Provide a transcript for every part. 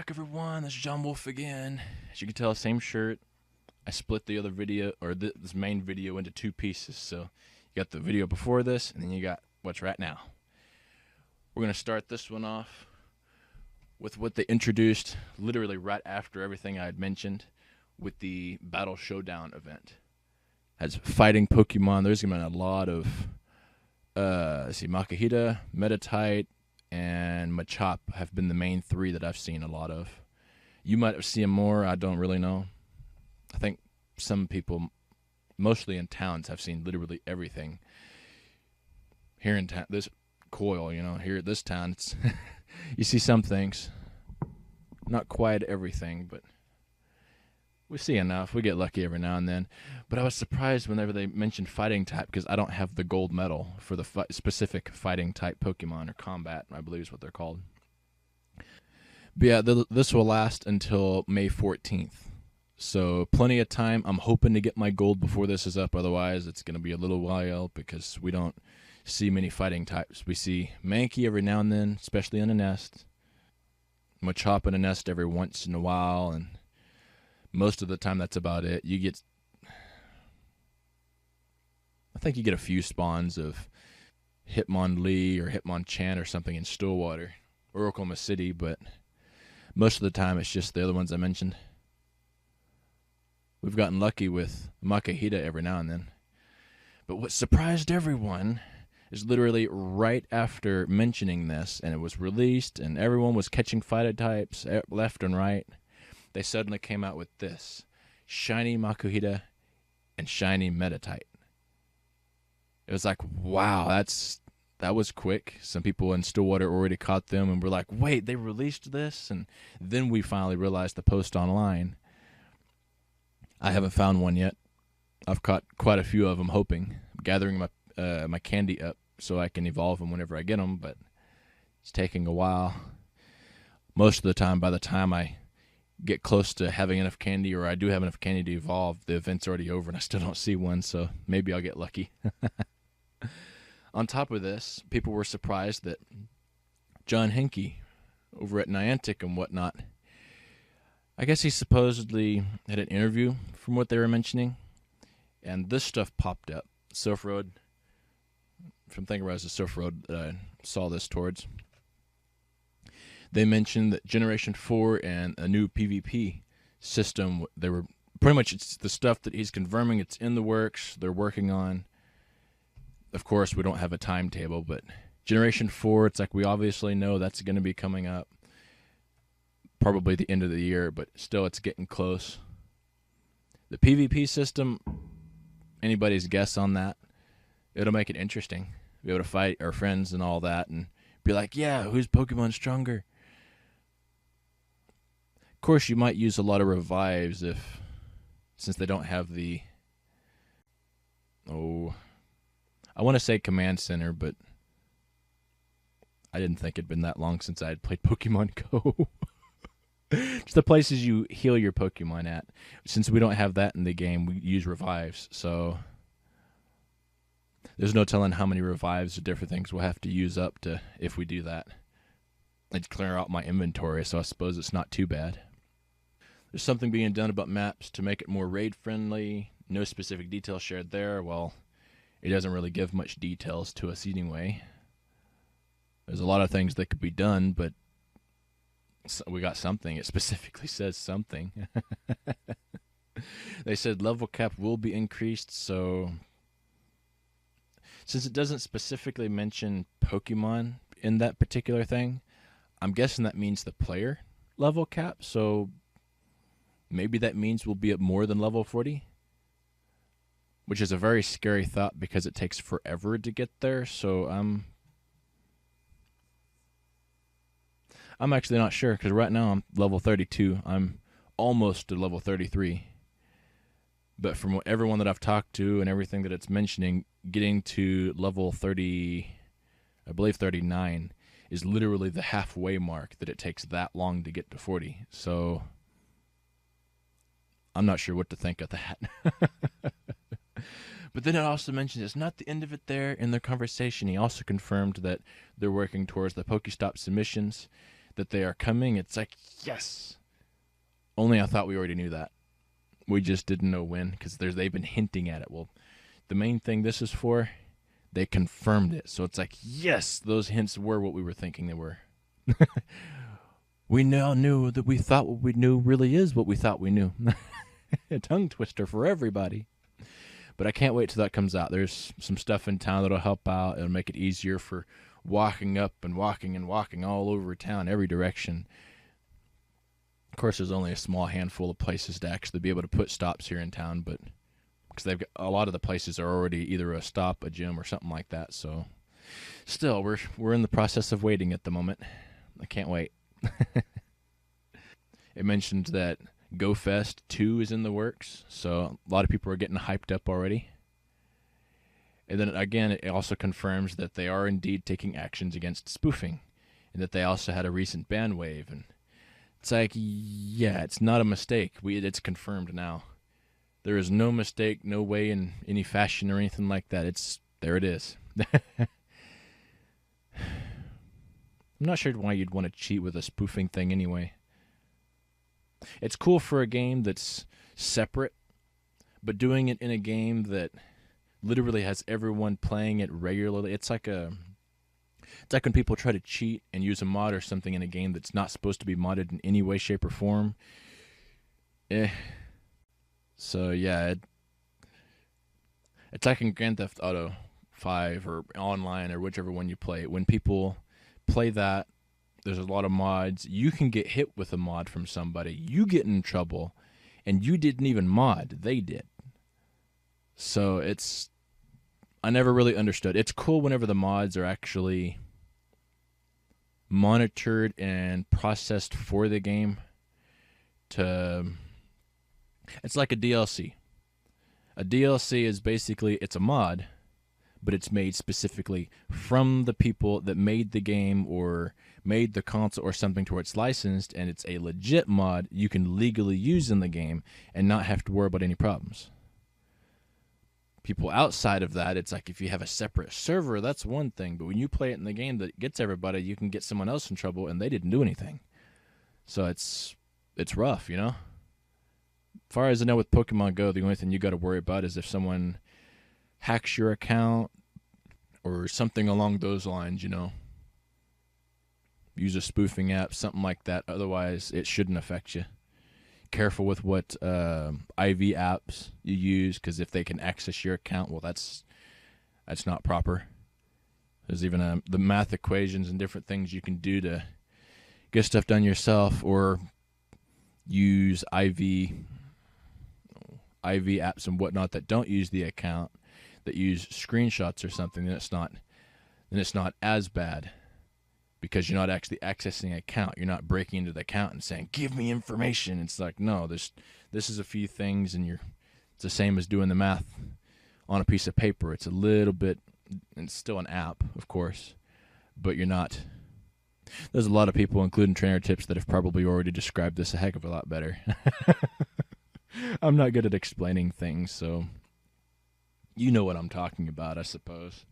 back, everyone. This is John Wolf again. As you can tell, same shirt. I split the other video, or this main video, into two pieces. So you got the video before this, and then you got what's right now. We're going to start this one off with what they introduced literally right after everything I had mentioned with the Battle Showdown event. As fighting Pokemon, there's going to be a lot of, Makuhita, Meditite, and Machop have been the main three that I've seen a lot of. You might have seen more, I don't really know. I think some people, mostly in towns, have seen literally everything. Here in town, this coil, here at this town, it's you see some things. Not quite everything, but we see enough. We get lucky every now and then. But I was surprised whenever they mentioned fighting type, because I don't have the gold medal for the specific fighting type Pokemon, or combat, I believe is what they're called. But yeah, this will last until May 14th. So plenty of time. I'm hoping to get my gold before this is up. Otherwise, it's going to be a little while because we don't see many fighting types. We see Mankey every now and then, especially in a nest. Machop in a nest every once in a while, and most of the time that's about it. I think you get a few spawns of Hitmonlee or Hitmonchan or something in Stillwater or Oklahoma City, but most of the time it's just the other ones I mentioned. We've gotten lucky with Makuhita every now and then. But what surprised everyone is literally right after mentioning this, and it was released, and everyone was catching fighter types left and right, they suddenly came out with this: Shiny Makuhita and Shiny Meditite. It was like, wow, that was quick. Some people in Stillwater already caught them and were like, wait, they released this? And then we finally realized the post online. I haven't found one yet. I've caught quite a few of them, hoping, gathering my candy up so I can evolve them whenever I get them, but it's taking a while. Most of the time, by the time I get close to having enough candy, or I do have enough candy to evolve, the event's already over and I still don't see one, so maybe I'll get lucky. On top of this, people were surprised that John Hanke over at Niantic and whatnot, I guess he supposedly had an interview from what they were mentioning, and this stuff popped up. Surf Road, from Thinking Rise to Surf Road, I saw this towards. They mentioned that Generation 4 and a new PvP system, they were pretty much, it's the stuff that he's confirming, it's in the works, they're working on. Of course, we don't have a timetable, but Generation 4, it's like we obviously know that's going to be coming up. Probably the end of the year, but still it's getting close. The PvP system, anybody's guess on that. It'll make it interesting. Be able to fight our friends and all that and be like, yeah, who's Pokemon stronger? Of course, you might use a lot of revives since they don't have the, I want to say Command Center, but I didn't think it'd been that long since I had played Pokemon Go. It's the places you heal your Pokemon at. Since we don't have that in the game, we use revives, so there's no telling how many revives or different things we'll have to use up to if we do that. I'd clear out my inventory, so I suppose it's not too bad. There's something being done about maps to make it more raid-friendly. No specific details shared there. Well, it doesn't really give much details to us anyway. There's a lot of things that could be done, but we got something. It specifically says something. They said level cap will be increased, so since it doesn't specifically mention Pokemon in that particular thing, I'm guessing that means the player level cap, so maybe that means we'll be at more than level 40, which is a very scary thought because it takes forever to get there, so I'm actually not sure, because right now I'm level 32. I'm almost to level 33. But from everyone that I've talked to and everything that it's mentioning, getting to level 30, I believe 39, is literally the halfway mark, that it takes that long to get to 40. So I'm not sure what to think of that. But then it also mentions it's not the end of it there in their conversation. He also confirmed that they're working towards the Pokestop submissions. that they are coming. It's like, yes. Only I thought we already knew that. We just didn't know when, because they've been hinting at it. Well, the main thing this is for, they confirmed it. So it's like, yes, those hints were what we were thinking they were. We now knew that we thought what we knew really is what we thought we knew. A tongue twister for everybody. But I can't wait till that comes out. There's some stuff in town that'll help out. It'll make it easier for walking up and walking all over town, every direction. Of course, there's only a small handful of places to actually be able to put stops here in town, but because they've got a lot of the places are already either a stop, a gym, or something like that. So, still, we're in the process of waiting at the moment. I can't wait. It mentioned that GoFest 2 is in the works, so a lot of people are getting hyped up already. And then again, it also confirms that they are indeed taking actions against spoofing, and that they also had a recent ban wave. And it's like, yeah, it's not a mistake. It's confirmed now. There is no mistake, no way in any fashion or anything like that. There it is. I'm not sure why you'd want to cheat with a spoofing thing anyway. It's cool for a game that's separate, but doing it in a game that literally has everyone playing it regularly, it's like when people try to cheat and use a mod or something in a game that's not supposed to be modded in any way, shape, or form. So yeah, it's like in Grand Theft Auto 5 or online or whichever one you play. When people play that, there's a lot of mods. You can get hit with a mod from somebody. You get in trouble, and you didn't even mod. They did. So I never really understood. It's cool whenever the mods are actually monitored and processed for the game. It's like a DLC. A DLC is basically, it's a mod, but it's made specifically from the people that made the game or made the console or something to where it's licensed, and it's a legit mod you can legally use in the game and not have to worry about any problems. People outside of that, it's like if you have a separate server, that's one thing, but when you play it in the game that gets everybody, you can get someone else in trouble and they didn't do anything. So it's rough, you know? As far as I know with Pokemon Go, the only thing you got to worry about is if someone hacks your account or something along those lines, you know. Use a spoofing app, something like that. Otherwise, it shouldn't affect you. Careful with what IV apps you use, because if they can access your account, well, that's not proper. There's even the math equations and different things you can do to get stuff done yourself, or use IV apps and whatnot that don't use the account, that use screenshots or something. Then it's not as bad, because you're not actually accessing an account. You're not breaking into the account and saying, give me information. It's like, no, this is a few things, and it's the same as doing the math on a piece of paper. It's a little bit, and it's still an app, of course, but you're not. There's a lot of people, including Trainer Tips, that have probably already described this a heck of a lot better. I'm not good at explaining things, so you know what I'm talking about, I suppose.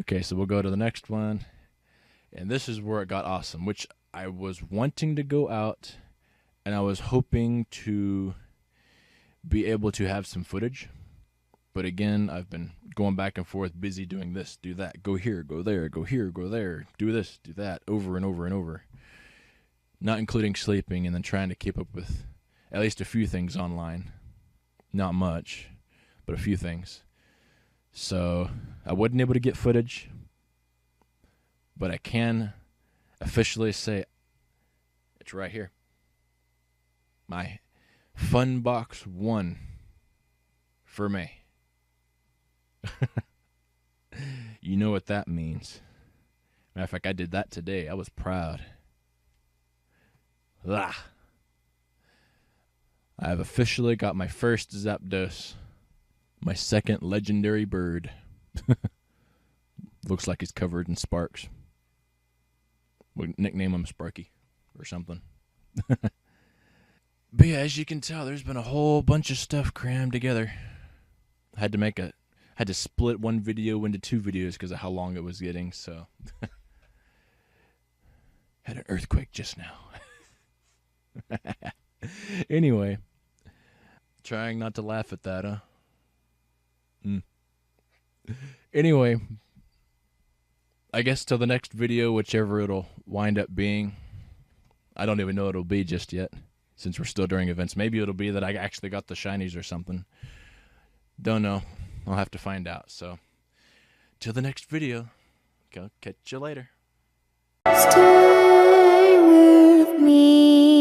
Okay, so we'll go to the next one. And this is where it got awesome, which I was wanting to go out, and I was hoping to be able to have some footage. But again, I've been going back and forth, busy doing this, do that, go here, go there, go here, go there, do this, do that, over and over and over. Not including sleeping, and then trying to keep up with at least a few things online. Not much, but a few things. So I wasn't able to get footage, but I can officially say it's right here. My Fun Box 1 for me. You know what that means. Matter of fact, I did that today. I was proud. I have officially got my first Zapdos. My second legendary bird. Looks like he's covered in sparks. We'll nickname him Sparky or something. But yeah, as you can tell, there's been a whole bunch of stuff crammed together. I had to split one video into two videos because of how long it was getting, so. Had an earthquake just now. Anyway, trying not to laugh at that, huh? Anyway, I guess till the next video, whichever it'll wind up being. I don't even know what it'll be just yet, since we're still during events. Maybe it'll be that I actually got the shinies or something. Don't know. I'll have to find out. So, till the next video, go catch you later. Stay with me.